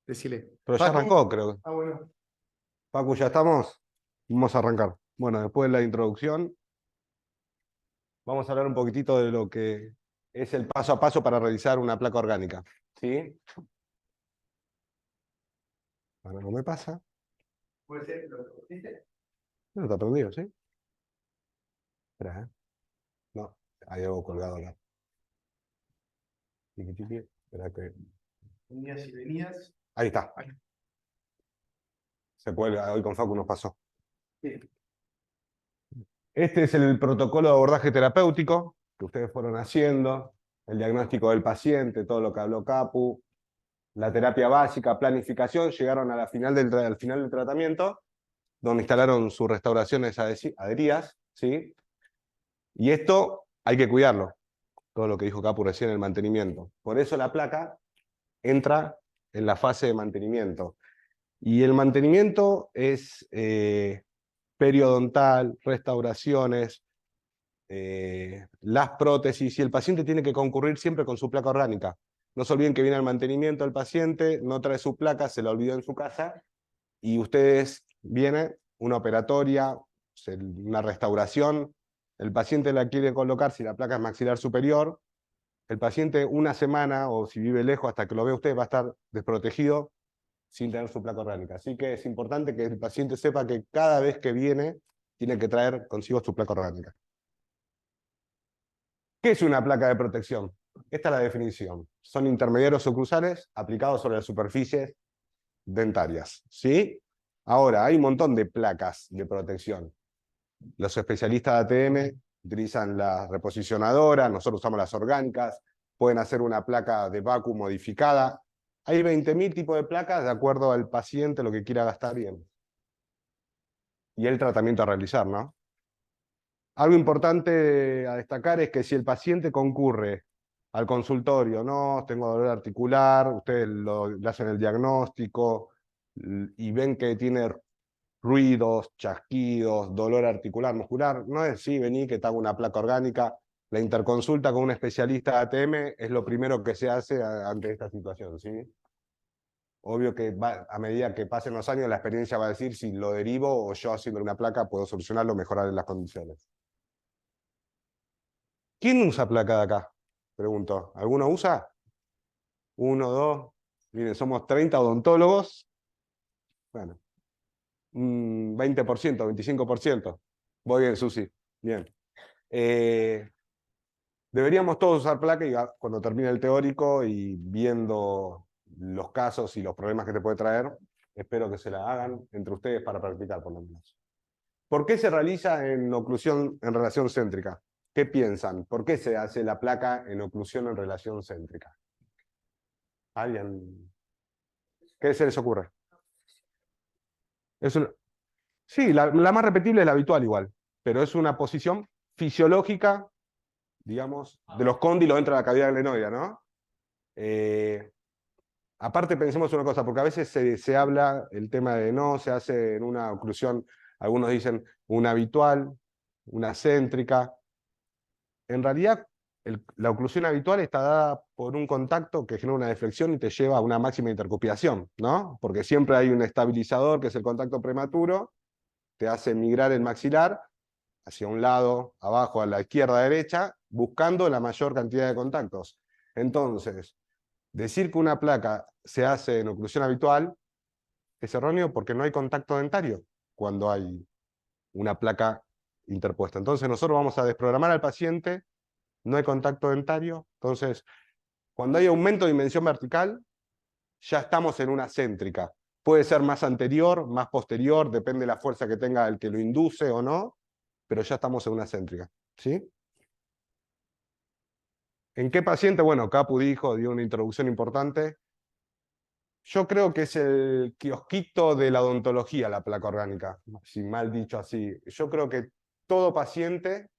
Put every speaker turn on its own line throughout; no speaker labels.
Decile.
Pero ya
Facu.
arrancó, creo.
Ah, bueno.
Pacu, ¿ya estamos? Vamos a arrancar. Bueno, después de la introducción, vamos a hablar un poquitito de lo que es el paso a paso para realizar una placa orgánica. ¿Sí? Bueno, no me pasa.
¿Puede ser? ¿Lo viste?
No está prendido, ¿sí? Espera, ¿eh? No, hay algo colgado acá. Tiqui, tiqui. Espera que...
Venías y venías.
Ahí está.
Ahí.
Se puede, hoy con Facu nos pasó.
Sí.
Este es el protocolo de abordaje terapéutico que ustedes fueron haciendo, el diagnóstico del paciente, todo lo que habló Capu, la terapia básica, planificación, llegaron a la al final del tratamiento, donde instalaron sus restauraciones adheridas, ¿sí? Y esto hay que cuidarlo, todo lo que dijo Capu recién, el mantenimiento. Por eso la placa entra en la fase de mantenimiento. Y el mantenimiento es periodontal, restauraciones, las prótesis, y el paciente tiene que concurrir siempre con su placa orgánica. No se olviden que viene al mantenimiento del paciente, no trae su placa, se la olvidó en su casa, y ustedes viene una operatoria, una restauración, el paciente la quiere colocar, si la placa es maxilar superior, el paciente una semana, o si vive lejos hasta que lo vea usted, va a estar desprotegido sin tener su placa orgánica. Así que es importante que el paciente sepa que cada vez que viene, tiene que traer consigo su placa orgánica. ¿Qué es una placa de protección? Esta es la definición. Son intermediarios oclusales aplicados sobre las superficies dentarias. ¿Sí? Ahora, hay un montón de placas de protección. Los especialistas de ATM utilizan las reposicionadoras, nosotros usamos las orgánicas, pueden hacer una placa de vacuum modificada. Hay 20.000 tipos de placas de acuerdo al paciente, lo que quiera gastar bien. Y el tratamiento a realizar, ¿no? Algo importante a destacar es que si el paciente concurre al consultorio, no, tengo dolor articular, ustedes le hacen el diagnóstico y ven que tiene ruidos, chasquidos, dolor articular, muscular, no es sí, vení que te hago una placa orgánica. La interconsulta con un especialista de ATM es lo primero que se hace ante esta situación, ¿sí? Obvio que a medida que pasen los años la experiencia va a decir si lo derivo o yo haciendo una placa puedo solucionarlo, mejorar las condiciones. ¿Quién usa placa de acá? Pregunto. ¿Alguno usa? Uno, dos. Miren, somos 30 odontólogos. Bueno, 20%, 25%. Voy bien, Susi. Bien. Eh, Deberíamos todos usar placa y cuando termine el teórico y viendo los casos y los problemas que te puede traer, espero que se la hagan entre ustedes para practicar por lo menos. ¿Por qué se realiza en oclusión en relación céntrica? ¿Qué piensan? ¿Por qué se hace la placa en oclusión en relación céntrica? ¿Alguien? ¿Qué se les ocurre? Es sí, la más repetible es la habitual igual, pero es una posición fisiológica, digamos, de los cóndilos dentro de la cavidad glenoidea, ¿no? Aparte pensemos una cosa, porque a veces se habla el tema de no, se hace en una oclusión, algunos dicen una habitual, una céntrica. En realidad, la oclusión habitual está dada por un contacto que genera una deflexión y te lleva a una máxima intercupidación, ¿no? Porque siempre hay un estabilizador, que es el contacto prematuro, te hace migrar el maxilar hacia un lado, abajo, a la izquierda, a la derecha, buscando la mayor cantidad de contactos. Entonces, decir que una placa se hace en oclusión habitual es erróneo porque no hay contacto dentario cuando hay una placa interpuesta. Entonces nosotros vamos a desprogramar al paciente, no hay contacto dentario, entonces cuando hay aumento de dimensión vertical, ya estamos en una céntrica. Puede ser más anterior, más posterior, depende de la fuerza que tenga el que lo induce o no, pero ya estamos en una céntrica. ¿Sí? ¿En qué paciente? Bueno, Capu dio una introducción importante. Yo creo que es el kiosquito de la odontología, la placa orgánica, si mal dicho así. Yo creo que todo paciente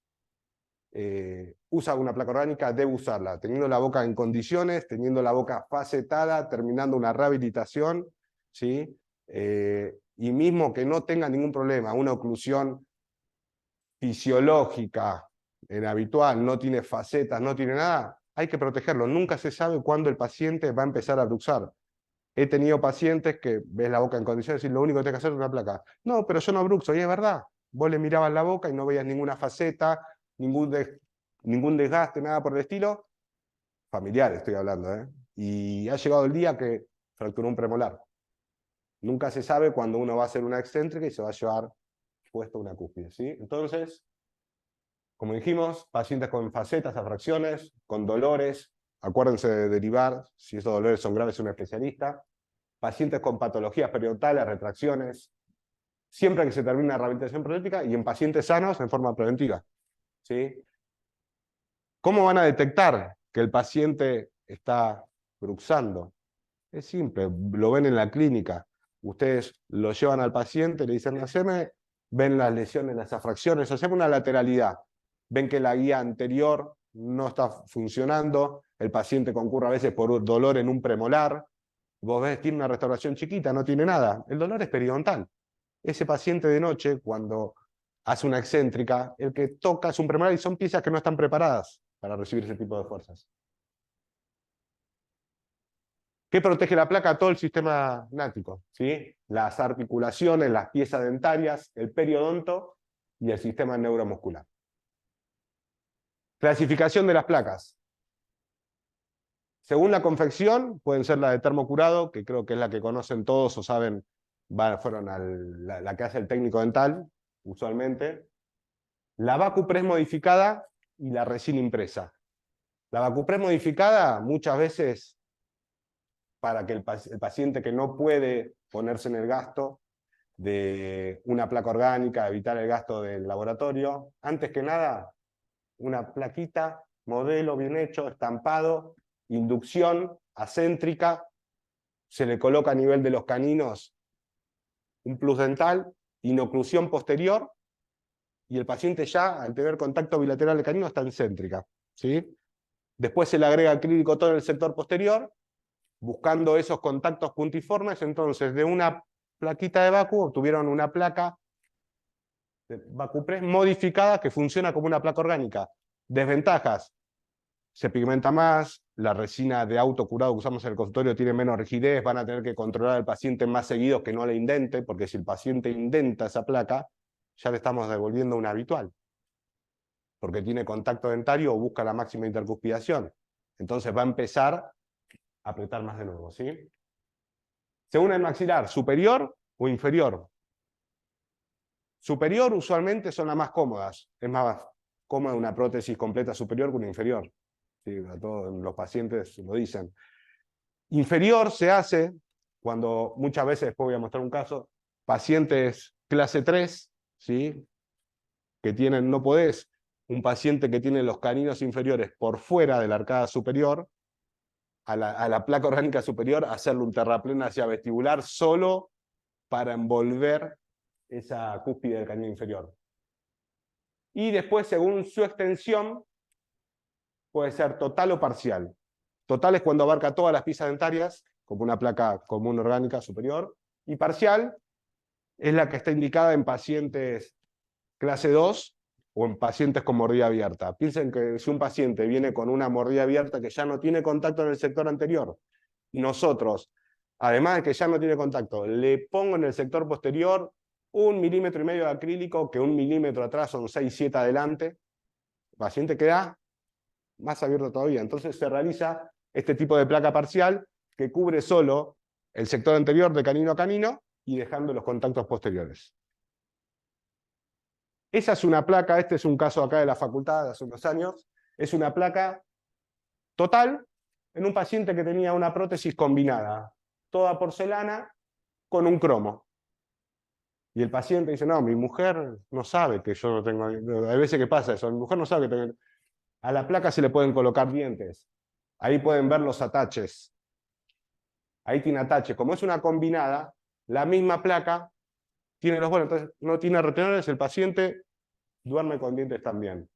usa una placa orgánica, debe usarla, teniendo la boca en condiciones, teniendo la boca facetada, terminando una rehabilitación, ¿sí? Y mismo que no tenga ningún problema, una oclusión fisiológica, en habitual, no tiene facetas, no tiene nada, hay que protegerlo. Nunca se sabe cuándo el paciente va a empezar a bruxar. He tenido pacientes que ves la boca en condiciones y lo único que tienes que hacer es una placa. No, pero yo no bruxo, y es verdad. Vos le mirabas la boca y no veías ninguna faceta, ningún desgaste, nada por el estilo. Familiar estoy hablando, ¿eh? Y ha llegado el día que fracturó un premolar. Nunca se sabe cuándo uno va a hacer una excéntrica y se va a llevar puesto una cúspide, ¿sí? Entonces, como dijimos, pacientes con facetas, afracciones, con dolores, acuérdense de derivar, si esos dolores son graves, un especialista. Pacientes con patologías periodontales, retracciones, siempre que se termine la rehabilitación protética y en pacientes sanos en forma preventiva, ¿sí? ¿Cómo van a detectar que el paciente está bruxando? Es simple, lo ven en la clínica. Ustedes lo llevan al paciente, le dicen, ven las lesiones, las afracciones, hacemos una lateralidad. Ven que la guía anterior no está funcionando, el paciente concurre a veces por dolor en un premolar, vos ves, tiene una restauración chiquita, no tiene nada, el dolor es periodontal. Ese paciente de noche, cuando hace una excéntrica, el que toca es un premolar y son piezas que no están preparadas para recibir ese tipo de fuerzas. ¿Qué protege la placa? Todo el sistema náutico, ¿sí? Las articulaciones, las piezas dentarias, el periodonto y el sistema neuromuscular. Clasificación de las placas. Según la confección, pueden ser la de termocurado, que creo que es la que conocen todos o saben, fueron a la que hace el técnico dental, usualmente. La vacupress modificada y la resina impresa. La vacupress modificada, muchas veces, para que el paciente que no puede ponerse en el gasto de una placa orgánica, evitar el gasto del laboratorio, antes que nada, una plaquita, modelo bien hecho, estampado, inducción acéntrica, se le coloca a nivel de los caninos un plus dental, inoclusión posterior, y el paciente ya, al tener contacto bilateral de canino, está en céntrica, ¿sí? Después se le agrega acrílico todo en el sector posterior, buscando esos contactos puntiformes, entonces de una plaquita de vacu obtuvieron una placa de vacupress modificada que funciona como una placa orgánica. Desventajas: se pigmenta más, la resina de autocurado que usamos en el consultorio tiene menos rigidez, van a tener que controlar al paciente más seguido que no le indente, porque si el paciente indenta esa placa, ya le estamos devolviendo una habitual, porque tiene contacto dentario o busca la máxima intercuspidación. Entonces va a empezar a apretar más de nuevo, ¿sí? Según el maxilar, ¿superior o inferior? Superior usualmente son las más cómodas. Es más cómoda una prótesis completa superior que una inferior. Sí, a todos los pacientes lo dicen. Inferior se hace cuando, muchas veces, después voy a mostrar un caso, pacientes clase 3, ¿sí? Que tienen, no podés, un paciente que tiene los caninos inferiores por fuera de la arcada superior, a la placa orgánica superior, hacerle un terraplén hacia vestibular solo para envolver esa cúspide del canino inferior. Y después, según su extensión, puede ser total o parcial. Total es cuando abarca todas las piezas dentarias, como una placa común orgánica superior, y parcial es la que está indicada en pacientes clase 2 o en pacientes con mordida abierta. Piensen que si un paciente viene con una mordida abierta que ya no tiene contacto en el sector anterior, nosotros, además de que ya no tiene contacto, le pongo en el sector posterior 1,5 milímetros de acrílico, que 1 milímetro atrás son 6, 7 adelante, el paciente queda más abierto todavía. Entonces se realiza este tipo de placa parcial que cubre solo el sector anterior de canino a canino y dejando los contactos posteriores. Esa es una placa, este es un caso acá de la facultad de hace unos años, es una placa total en un paciente que tenía una prótesis combinada, toda porcelana con un cromo. Y el paciente dice, no, mi mujer no sabe que yo no tengo... Hay veces que pasa eso, mi mujer no sabe que tengo... A la placa se le pueden colocar dientes. Ahí pueden ver los ataches. Ahí tiene ataches. Como es una combinada, la misma placa tiene los buenos. Entonces no tiene retenedores, el paciente duerme con dientes también.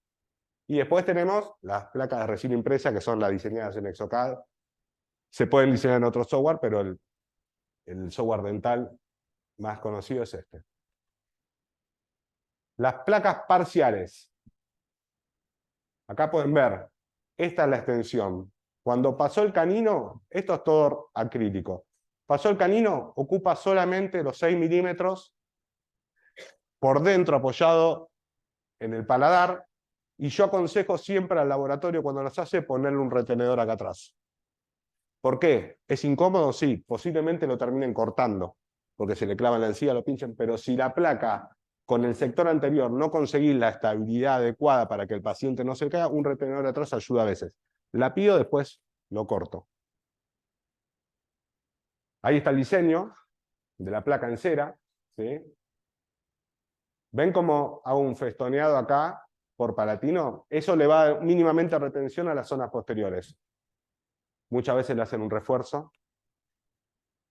Y después tenemos las placas de resina impresa, que son las diseñadas en Exocad. Se pueden diseñar en otro software, pero el software dental más conocido es este. Las placas parciales. Acá pueden ver, esta es la extensión. Cuando pasó el canino, esto es todo acrílico. Pasó el canino, ocupa solamente los 6 milímetros por dentro apoyado en el paladar, y yo aconsejo siempre al laboratorio cuando los hace ponerle un retenedor acá atrás. ¿Por qué? ¿Es incómodo? Sí, posiblemente lo terminen cortando, porque se le clavan la encía, lo pinchan, pero si la placa con el sector anterior no conseguís la estabilidad adecuada para que el paciente no se caiga, un retenedor atrás ayuda a veces. La pido, después lo corto. Ahí está el diseño de la placa en cera, ¿sí? ¿Ven cómo hago un festoneado acá por palatino? Eso le va a dar mínimamente retención a las zonas posteriores. Muchas veces le hacen un refuerzo.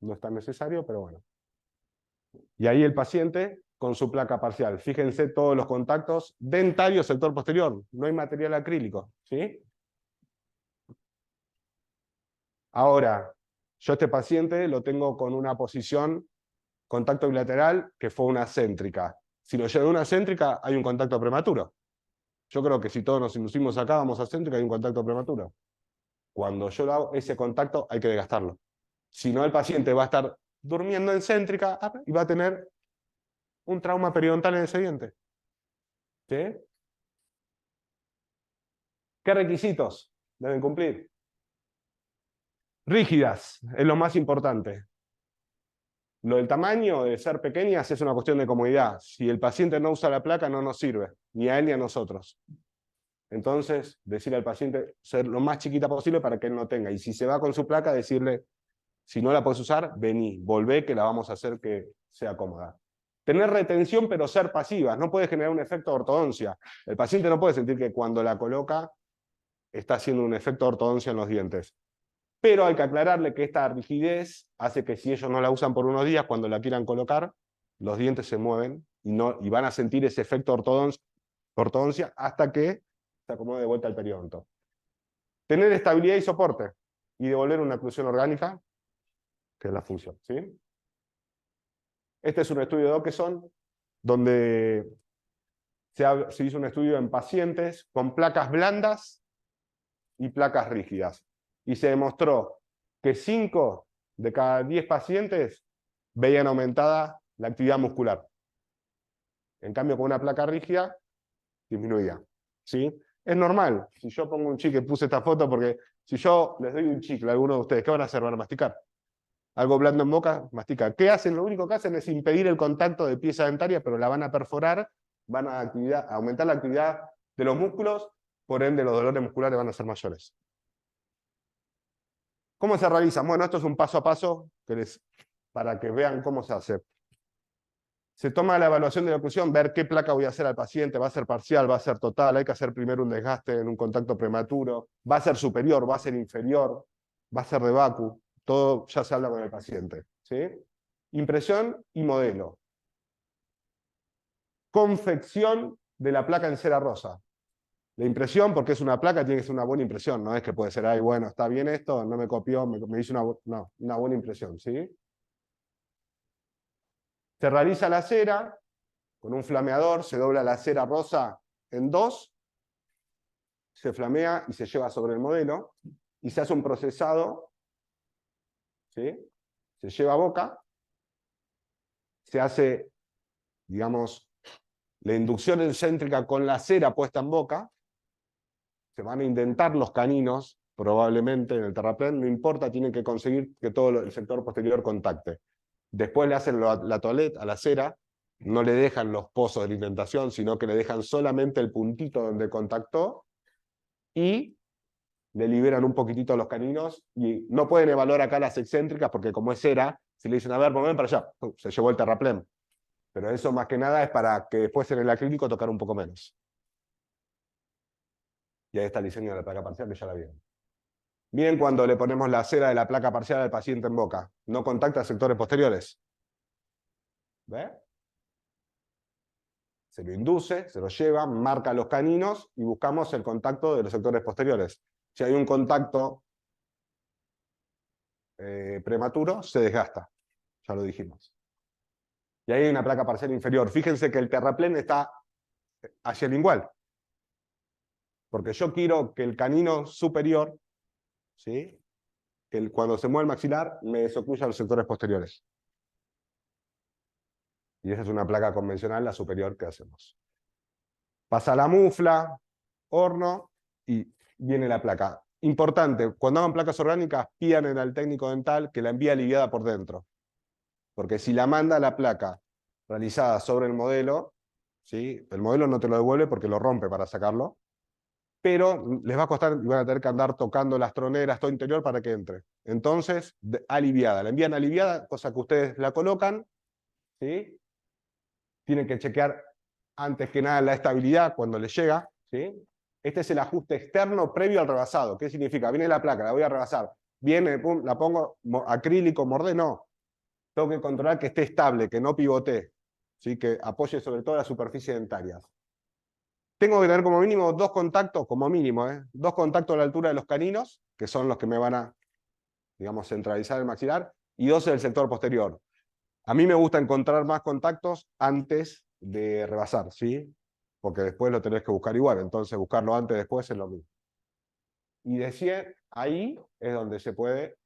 No es tan necesario, pero bueno. Y ahí el paciente con su placa parcial. Fíjense todos los contactos dentarios sector posterior. No hay material acrílico, ¿sí? Ahora, yo este paciente lo tengo con una posición contacto bilateral que fue una céntrica. Si lo llevo a una céntrica, hay un contacto prematuro. Yo creo que si todos nos inducimos acá, vamos a céntrica, hay un contacto prematuro. Cuando yo lo hago, ese contacto hay que desgastarlo. Si no, el paciente va a estar durmiendo en céntrica y va a tener un trauma periodontal en ese diente. ¿Sí? ¿Qué requisitos deben cumplir? Rígidas, es lo más importante. Lo del tamaño, de ser pequeñas, es una cuestión de comodidad. Si el paciente no usa la placa, no nos sirve, ni a él ni a nosotros. Entonces, decirle al paciente ser lo más chiquita posible para que él no tenga. Y si se va con su placa, decirle, si no la puedes usar, vení, volvé, que la vamos a hacer que sea cómoda. Tener retención, pero ser pasivas. No puede generar un efecto de ortodoncia. El paciente no puede sentir que cuando la coloca está haciendo un efecto de ortodoncia en los dientes. Pero hay que aclararle que esta rigidez hace que si ellos no la usan por unos días, cuando la quieran colocar, los dientes se mueven y van a sentir ese efecto ortodoncia hasta que se acomode de vuelta el periodonto. Tener estabilidad y soporte y devolver una oclusión orgánica, que es la función, ¿sí? Este es un estudio de Okeson, donde se hizo un estudio en pacientes con placas blandas y placas rígidas. Y se demostró que 5 de cada 10 pacientes veían aumentada la actividad muscular. En cambio, con una placa rígida, disminuía. ¿Sí? Es normal. Si yo pongo un chicle, puse esta foto porque si yo les doy un chicle a alguno de ustedes, ¿qué van a hacer? Van a masticar. Algo blando en boca, mastica. ¿Qué hacen? Lo único que hacen es impedir el contacto de pieza dentaria, pero la van a perforar, van a aumentar la actividad de los músculos, por ende los dolores musculares van a ser mayores. ¿Cómo se realiza? Bueno, esto es un paso a paso para que vean cómo se hace. Se toma la evaluación de la oclusión, ver qué placa voy a hacer al paciente, va a ser parcial, va a ser total, hay que hacer primero un desgaste en un contacto prematuro, va a ser superior, va a ser inferior, va a ser de vacu, todo ya se habla con el paciente. ¿Sí? Impresión y modelo. Confección de la placa en cera rosa. La impresión, porque es una placa, tiene que ser una buena impresión, no es que puede ser, ay, bueno, está bien esto, no me copió, me hizo una buena impresión, ¿sí? Se realiza la cera con un flameador, se dobla la cera rosa en 2, se flamea y se lleva sobre el modelo, y se hace un procesado, ¿sí? Se lleva a boca, se hace, digamos, la inducción excéntrica con la cera puesta en boca, se van a indentar los caninos, probablemente en el terraplén, no importa, tienen que conseguir que todo el sector posterior contacte. Después le hacen la toilette a la cera, no le dejan los pozos de la indentación, sino que le dejan solamente el puntito donde contactó, y le liberan un poquitito los caninos, y no pueden evaluar acá las excéntricas, porque como es cera, si le dicen, a ver, ven para allá, se llevó el terraplén. Pero eso más que nada es para que después en el acrílico tocar un poco menos. Y ahí está el diseño de la placa parcial, que ya la vieron. Bien, cuando le ponemos la cera de la placa parcial al paciente en boca, no contacta sectores posteriores. ¿Ve? Se lo induce, se lo lleva, marca los caninos y buscamos el contacto de los sectores posteriores. Si hay un contacto prematuro, se desgasta. Ya lo dijimos. Y ahí hay una placa parcial inferior. Fíjense que el terraplén está hacia el lingual. Porque yo quiero que el canino superior, ¿sí?, que cuando se mueve el maxilar me desocluya los sectores posteriores. Y esa es una placa convencional, la superior que hacemos. Pasa la mufla, horno y viene la placa. Importante, cuando hagan placas orgánicas, pidan al técnico dental que la envíe aliviada por dentro. Porque si la manda la placa realizada sobre el modelo, ¿sí? El modelo no te lo devuelve porque lo rompe para sacarlo, pero les va a costar y van a tener que andar tocando las troneras, todo interior para que entre. Entonces, aliviada. La envían aliviada, cosa que ustedes la colocan, ¿sí? Tienen que chequear antes que nada la estabilidad cuando les llega, ¿sí? Este es el ajuste externo previo al rebasado. ¿Qué significa? Viene la placa, la voy a rebasar. Viene, pum, la pongo acrílico, mordé, no. Tengo que controlar que esté estable, que no pivotee, ¿sí? Que apoye sobre todo la superficie dentaria. Tengo que tener como mínimo 2 contactos, como mínimo, 2 contactos a la altura de los caninos, que son los que me van a, digamos, centralizar el maxilar, y 2 en el sector posterior. A mí me gusta encontrar más contactos antes de rebasar, ¿sí? Porque después lo tenés que buscar igual, entonces buscarlo antes después es lo mismo. Y de 100, ahí es donde se puede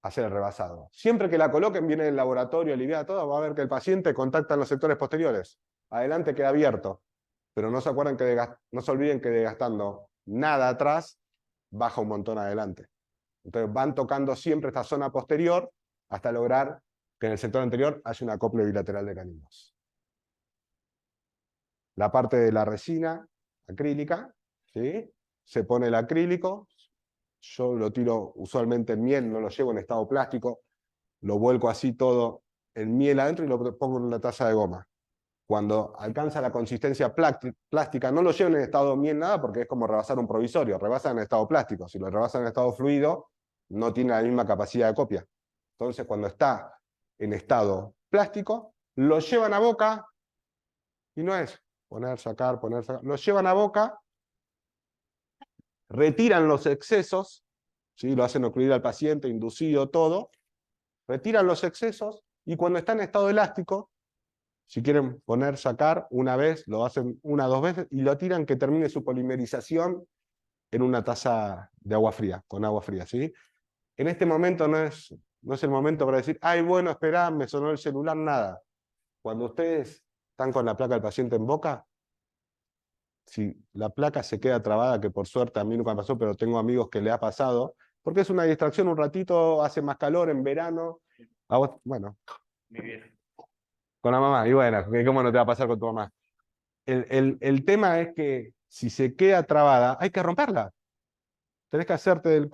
hacer el rebasado. Siempre que la coloquen, viene el laboratorio, aliviada todo, va a ver que el paciente contacta en los sectores posteriores. Adelante queda abierto. Pero no se acuerdan no se olviden que desgastando nada atrás, baja un montón adelante. Entonces van tocando siempre esta zona posterior hasta lograr que en el sector anterior haya un acople bilateral de caninos. La parte de la resina acrílica, ¿sí? Se pone el acrílico, yo lo tiro usualmente en miel, no lo llevo en estado plástico, lo vuelco así todo en miel adentro y lo pongo en una taza de goma. Cuando alcanza la consistencia plástica, no lo lleven en estado miel nada porque es como rebasar un provisorio, rebasan en estado plástico. Si lo rebasan en estado fluido, no tiene la misma capacidad de copia. Entonces, cuando está en estado plástico, lo llevan a boca, y no es poner, sacar, lo llevan a boca, retiran los excesos, ¿sí? Lo hacen ocluir al paciente, inducido, todo, retiran los excesos, y cuando está en estado elástico, si quieren poner, sacar, una vez, lo hacen 1 o 2 veces, y lo tiran que termine su polimerización en una taza de agua fría, con agua fría, ¿sí? En este momento no es el momento para decir, ay, bueno, esperá, me sonó el celular, nada. Cuando ustedes están con la placa del paciente en boca, si la placa se queda trabada, que por suerte a mí nunca me pasó, pero tengo amigos que le ha pasado, porque es una distracción un ratito, hace más calor en verano, a vos, bueno.
Mi vieja.
Con la mamá, y bueno, ¿cómo no te va a pasar con tu mamá? El tema es que si se queda trabada, hay que romperla. Tenés que hacerte el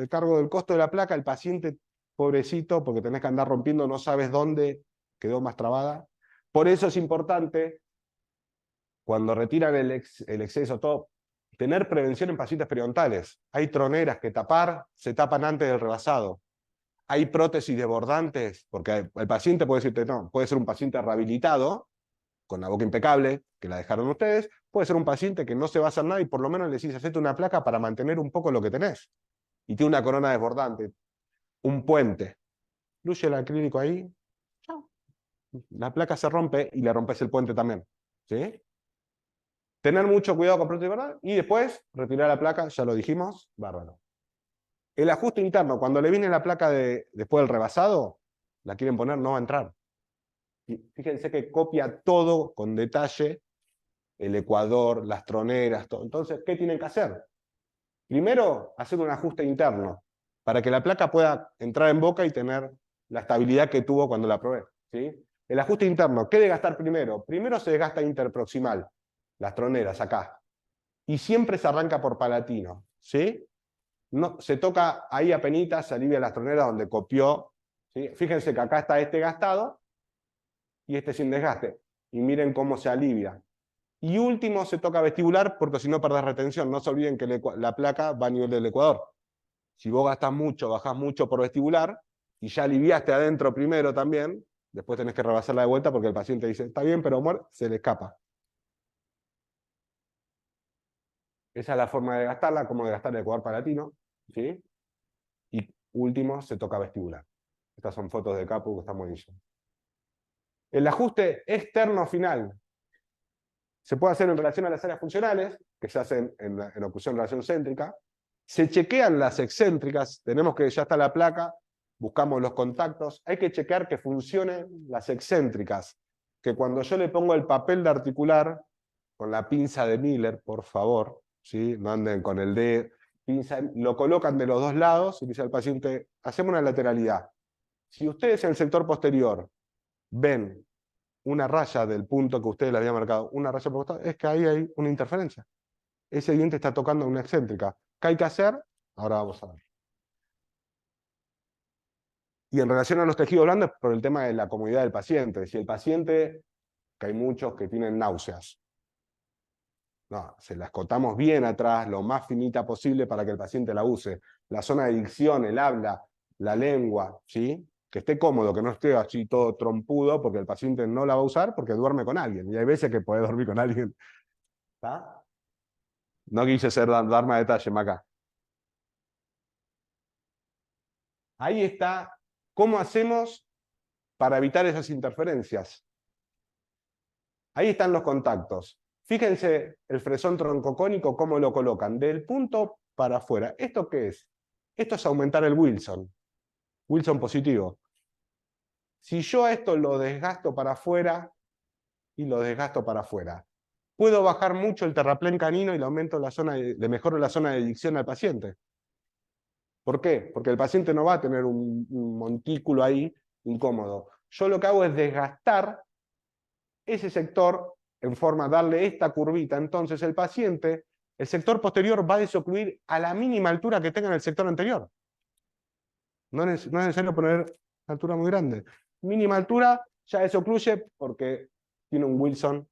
cargo del costo de la placa, el paciente, pobrecito, porque tenés que andar rompiendo, no sabes dónde quedó más trabada. Por eso es importante, cuando retiran el exceso, todo, tener prevención en pacientes periodontales. Hay troneras que se tapan antes del rebasado. Hay prótesis desbordantes, porque el paciente puede decirte, no, puede ser un paciente rehabilitado, con la boca impecable, que la dejaron ustedes, puede ser un paciente que no se va a hacer nada y por lo menos le decís, hacete una placa para mantener un poco lo que tenés. Y tiene una corona desbordante, un puente. Fluye el acrílico ahí, chao. La placa se rompe y le rompes el puente también. ¿Sí? Tener mucho cuidado con prótesis, ¿verdad? Y después, retirar la placa, ya lo dijimos, bárbaro. El ajuste interno, cuando le viene la placa después del rebasado, la quieren poner, no va a entrar. Y fíjense que copia todo con detalle, el ecuador, las troneras, todo. Entonces, ¿qué tienen que hacer? Primero, hacer un ajuste interno, para que la placa pueda entrar en boca y tener la estabilidad que tuvo cuando la probé. ¿Sí? El ajuste interno, ¿qué desgastar primero? Primero se desgasta interproximal, las troneras acá. Y siempre se arranca por palatino. ¿Sí? No, se toca ahí apenitas, se alivia las troneras donde copió. ¿Sí? Fíjense que acá está este gastado y este sin desgaste. Y miren cómo se alivia. Y último se toca vestibular porque si no perdés retención. No se olviden que la placa va a nivel del ecuador. Si vos gastás mucho, bajás mucho por vestibular y ya aliviaste adentro primero también, después tenés que rebasarla de vuelta porque el paciente dice, está bien, pero se le escapa. Esa es la forma de gastarla, como de gastar el ecuador palatino. ¿Sí? Y último, se toca vestibular. Estas son fotos de Capu que están buenísimas. El ajuste externo final se puede hacer en relación a las áreas funcionales, que se hacen en oclusión relación céntrica. Se chequean las excéntricas, tenemos que ya está la placa, buscamos los contactos, hay que chequear que funcionen las excéntricas, que cuando yo le pongo el papel de articular, con la pinza de Miller, por favor, ¿sí? No anden con el dedo, pinza, lo colocan de los dos lados y dice al paciente, hacemos una lateralidad. Si ustedes en el sector posterior ven una raya del punto que ustedes le habían marcado, una raya por costado, es que ahí hay una interferencia. Ese diente está tocando una excéntrica. ¿Qué hay que hacer? Ahora vamos a ver. Y en relación a los tejidos blandos, por el tema de la comodidad del paciente. Si el paciente, que hay muchos que tienen náuseas, no, se la escotamos bien atrás, lo más finita posible para que el paciente la use. La zona de dicción, el habla, la lengua, ¿sí? Que esté cómodo, que no esté así todo trompudo, porque el paciente no la va a usar porque duerme con alguien. Y hay veces que puede dormir con alguien. ¿Está? No quise dar más detalle, Maca. Ahí está. ¿Cómo hacemos para evitar esas interferencias? Ahí están los contactos. Fíjense el fresón troncocónico, cómo lo colocan, del punto para afuera. ¿Esto qué es? Esto es aumentar el Wilson. Wilson positivo. Si yo a esto lo desgasto para afuera y lo desgasto para afuera, puedo bajar mucho el terraplén canino y le aumento la zona le mejoro la zona de dicción al paciente. ¿Por qué? Porque el paciente no va a tener un montículo ahí incómodo. Yo lo que hago es desgastar ese sector en forma de darle esta curvita. Entonces el paciente, el sector posterior va a desocluir a la mínima altura que tenga en el sector anterior. No es necesario poner altura muy grande. Mínima altura ya desocluye porque tiene un Wilson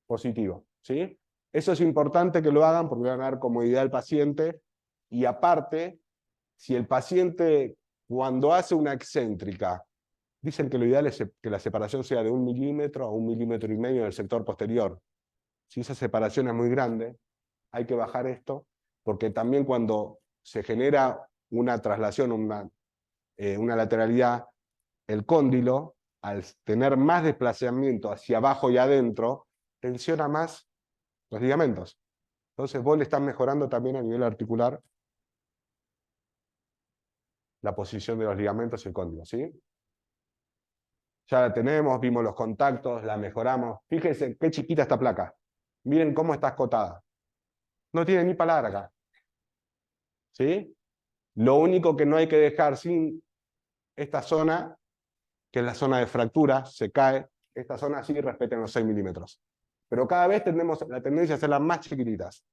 positivo. ¿Sí? Eso es importante que lo hagan porque van a dar comodidad al paciente. Y aparte, si el paciente cuando hace una excéntrica, dicen que lo ideal es que la separación sea de 1 milímetro a 1,5 milímetros del sector posterior. Si esa separación es muy grande, hay que bajar esto, porque también cuando se genera una traslación, una lateralidad, el cóndilo, al tener más desplazamiento hacia abajo y adentro, tensiona más los ligamentos. Entonces vos le estás mejorando también a nivel articular la posición de los ligamentos y el cóndilo, ¿sí? Ya la tenemos, vimos los contactos, la mejoramos. Fíjense qué chiquita esta placa. Miren cómo está escotada. No tiene ni palabra acá. ¿Sí? Lo único que no hay que dejar sin esta zona, que es la zona de fractura, se cae. Esta zona sí respeten los 6 milímetros. Pero cada vez tenemos la tendencia a hacerlas más chiquititas.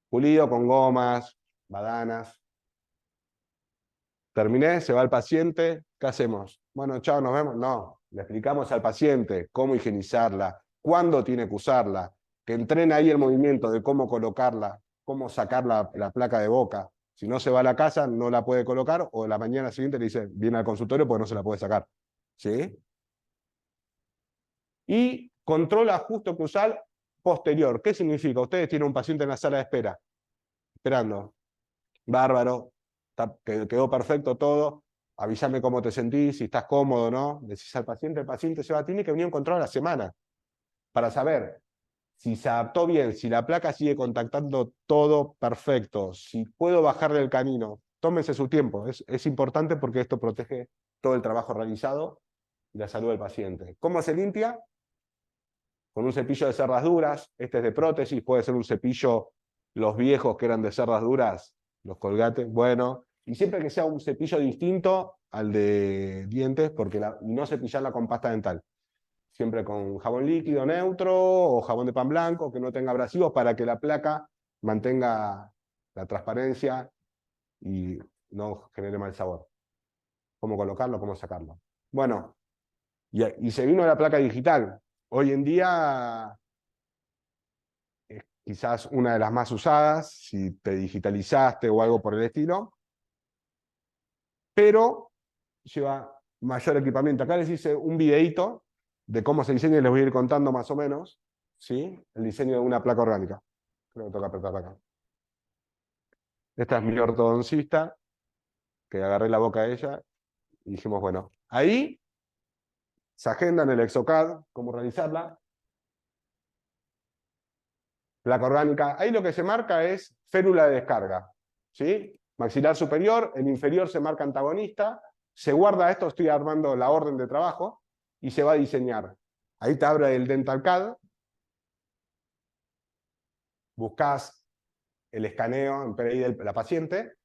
Pulido con gomas, badanas. Terminé, se va el paciente, ¿qué hacemos? Bueno, chao, nos vemos. No, le explicamos al paciente cómo higienizarla, cuándo tiene que usarla, que entrene ahí el movimiento de cómo colocarla, cómo sacar la placa de boca. Si no se va a la casa, no la puede colocar, o la mañana siguiente le dice, viene al consultorio porque no se la puede sacar. ¿Sí? Y control ajuste oclusal posterior. ¿Qué significa? Ustedes tienen un paciente en la sala de espera, esperando. Bárbaro, quedó perfecto todo, avísame cómo te sentís, si estás cómodo o no, decís al paciente, el paciente se va, tiene que venir a un control a la semana para saber si se adaptó bien, si la placa sigue contactando todo perfecto, si puedo bajarle el canino. Tómense su tiempo, es importante porque esto protege todo el trabajo realizado y la salud del paciente. ¿Cómo se limpia? Con un cepillo de cerdas duras, este es de prótesis, puede ser un cepillo, los viejos que eran de cerdas duras, los Colgate, bueno, y siempre que sea un cepillo distinto al de dientes, porque no cepillarla con pasta dental. Siempre con jabón líquido neutro o jabón de pan blanco, que no tenga abrasivos, para que la placa mantenga la transparencia y no genere mal sabor. Cómo colocarlo, cómo sacarlo. Bueno, y se vino la placa digital. Hoy en día es quizás una de las más usadas, si te digitalizaste o algo por el estilo, pero lleva mayor equipamiento. Acá les hice un videíto de cómo se diseña y les voy a ir contando más o menos, ¿sí? El diseño de una placa orgánica. Creo que toca apretar acá. Esta es mi ortodoncista, que agarré la boca a ella y dijimos, bueno, ahí se agenda en el Exocad cómo realizarla. Placa orgánica. Ahí lo que se marca es férula de descarga. ¿Sí? Maxilar superior, el inferior se marca antagonista, se guarda esto, estoy armando la orden de trabajo, y se va a diseñar. Ahí te abre el Dental CAD, buscas el escaneo en PDI de la paciente,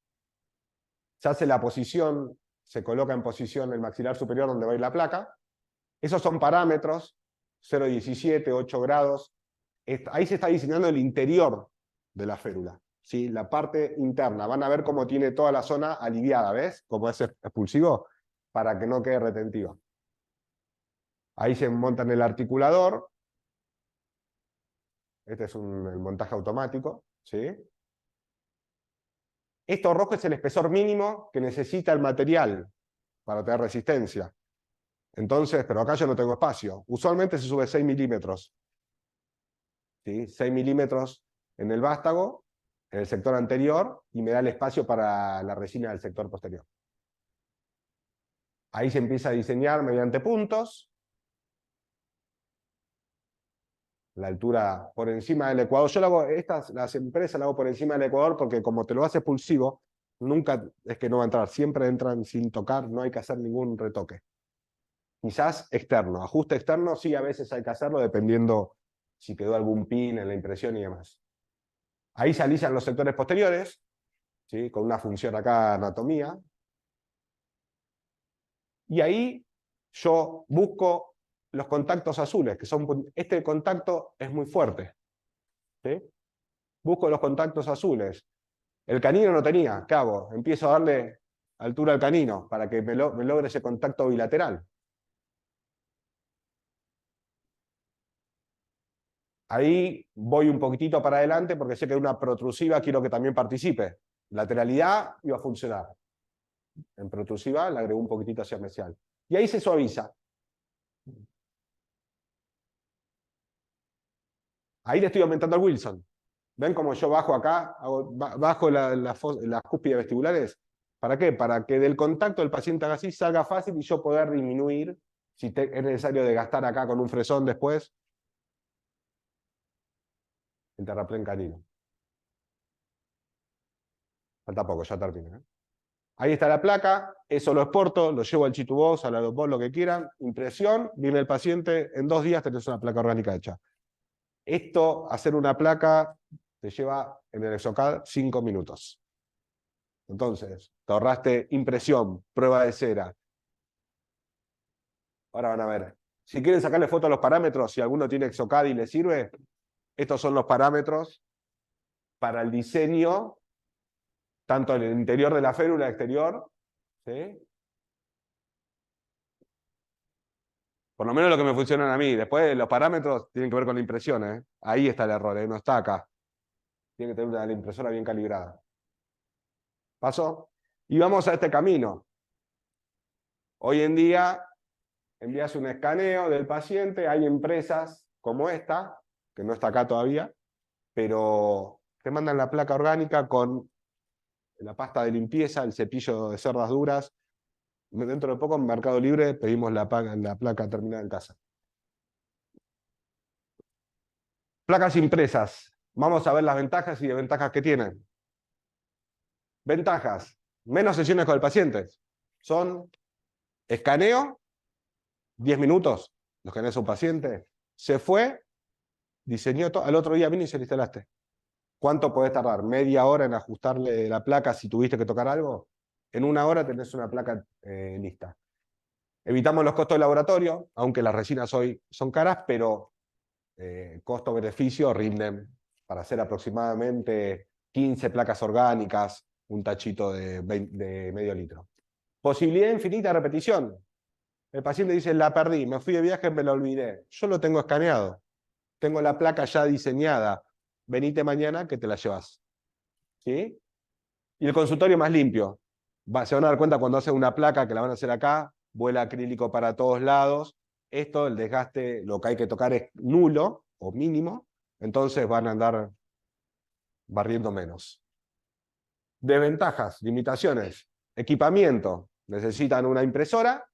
se hace la posición, se coloca en posición el maxilar superior donde va a ir la placa. Esos son parámetros, 0,17, 8 grados. Ahí se está diseñando el interior de la férula, ¿sí? La parte interna. Van a ver cómo tiene toda la zona aliviada, ¿ves? Como es expulsivo, para que no quede retentiva. Ahí se monta en el articulador. Este es el montaje automático, ¿sí? Esto rojo es el espesor mínimo que necesita el material para tener resistencia. Entonces, pero acá yo no tengo espacio. Usualmente se sube 6 milímetros. ¿Sí? 6 milímetros en el vástago, en el sector anterior, y me da el espacio para la resina del sector posterior. Ahí se empieza a diseñar mediante puntos. La altura por encima del ecuador. Yo las empresas las hago por encima del ecuador porque como te lo hace expulsivo, nunca es que no va a entrar. Siempre entran sin tocar, no hay que hacer ningún retoque. Quizás externo. Ajuste externo sí, a veces hay que hacerlo dependiendo si quedó algún pin en la impresión y demás. Ahí se alisan los sectores posteriores, ¿sí? Con una función acá, anatomía. Y ahí yo busco los contactos azules, que son, este contacto es muy fuerte. ¿Sí? Busco los contactos azules. El canino no tenía, ¿qué hago? Empiezo a darle altura al canino para que me logre ese contacto bilateral. Ahí voy un poquitito para adelante porque sé que una protrusiva quiero que también participe. Lateralidad iba a funcionar. En protrusiva le agrego un poquitito hacia mesial. Y ahí se suaviza. Ahí le estoy aumentando al Wilson. ¿Ven cómo yo bajo acá? Bajo las cúspides vestibulares. ¿Para qué? Para que del contacto del paciente haga así, salga fácil y yo poder disminuir, si es necesario desgastar acá con un fresón después, el terraplén canino. Falta poco, ya termino. Ahí está la placa, eso lo exporto, lo llevo al Chitubox, a la Aeropost, lo que quieran, impresión, viene el paciente, en 2 días tenés una placa orgánica hecha. Esto, hacer una placa, te lleva en el Exocad 5 minutos. Entonces, te ahorraste impresión, prueba de cera. Ahora van a ver. Si quieren sacarle foto a los parámetros, si alguno tiene Exocad y le sirve, estos son los parámetros para el diseño, tanto en el interior de la férula exterior, ¿sí? Por lo menos lo que me funcionan a mí. Después los parámetros tienen que ver con la impresión, ¿eh? Ahí está el error, ¿eh? No está acá. Tiene que tener la impresora bien calibrada. ¿Pasó? Y vamos a este camino. Hoy en día envías un escaneo del paciente, hay empresas como esta, que no está acá todavía, pero te mandan la placa orgánica con la pasta de limpieza, el cepillo de cerdas duras. Dentro de poco en Mercado Libre pedimos la placa terminada en casa. Placas impresas. Vamos a ver las ventajas y desventajas que tienen. Ventajas. Menos sesiones con el paciente. Son escaneo, 10 minutos, lo escaneas a un paciente, se fue, diseñó todo, al otro día vino y se lo instalaste. ¿Cuánto podés tardar? ¿Media hora en ajustarle la placa si tuviste que tocar algo? En 1 hora tenés una placa lista. Evitamos los costos de laboratorio, aunque las resinas hoy son caras, pero costo-beneficio rinden para hacer aproximadamente 15 placas orgánicas, un tachito de medio litro. Posibilidad infinita de repetición. El paciente dice, la perdí, me fui de viaje, me la olvidé. Yo lo tengo escaneado. Tengo la placa ya diseñada. Venite mañana que te la llevas. ¿Sí? Y el consultorio más limpio. Se van a dar cuenta cuando hacen una placa que la van a hacer acá, vuela acrílico para todos lados. Esto, el desgaste, lo que hay que tocar es nulo o mínimo. Entonces van a andar barriendo menos. Desventajas, limitaciones. Equipamiento. Necesitan una impresora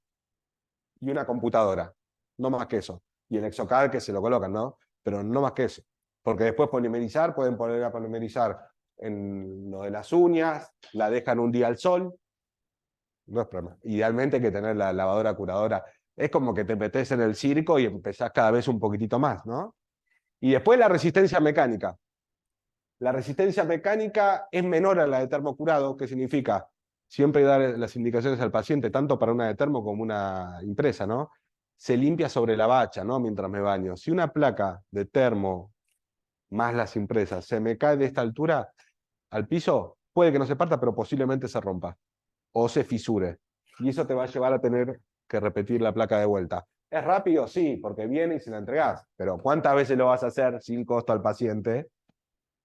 y una computadora. No más que eso. Y el Exocad que se lo colocan, ¿no? Pero no más que eso. Porque después polimerizar, pueden poner a polimerizar en lo de las uñas, la dejan un día al sol, no es problema. Idealmente hay que tener la lavadora curadora. Es como que te metés en el circo y empezás cada vez un poquitito más, ¿no? Y después la resistencia mecánica. La resistencia mecánica es menor a la de termocurado, que significa siempre dar las indicaciones al paciente, tanto para una de termo como una impresa, ¿no? Se limpia sobre la bacha, ¿no? Mientras me baño. Si una placa de termo más las impresas se me cae de esta altura al piso, puede que no se parta, pero posiblemente se rompa o se fisure. Y eso te va a llevar a tener que repetir la placa de vuelta. ¿Es rápido? Sí, porque viene y se la entregás. Pero ¿cuántas veces lo vas a hacer sin costo al paciente?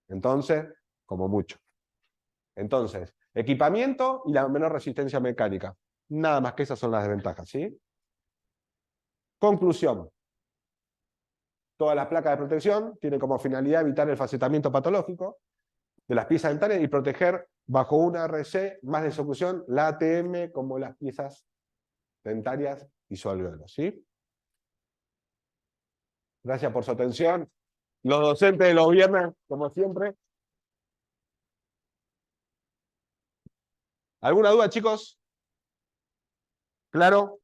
Entonces, como mucho. Entonces, equipamiento y la menor resistencia mecánica. Nada más que esas son las desventajas, ¿sí? Conclusión. Todas las placas de protección tienen como finalidad evitar el facetamiento patológico de las piezas dentarias y proteger bajo una RC más de ejecución la ATM como las piezas dentarias y su alveolo, ¿sí? Gracias por su atención. Los docentes de los viernes, como siempre. ¿Alguna duda, chicos? ¿Claro?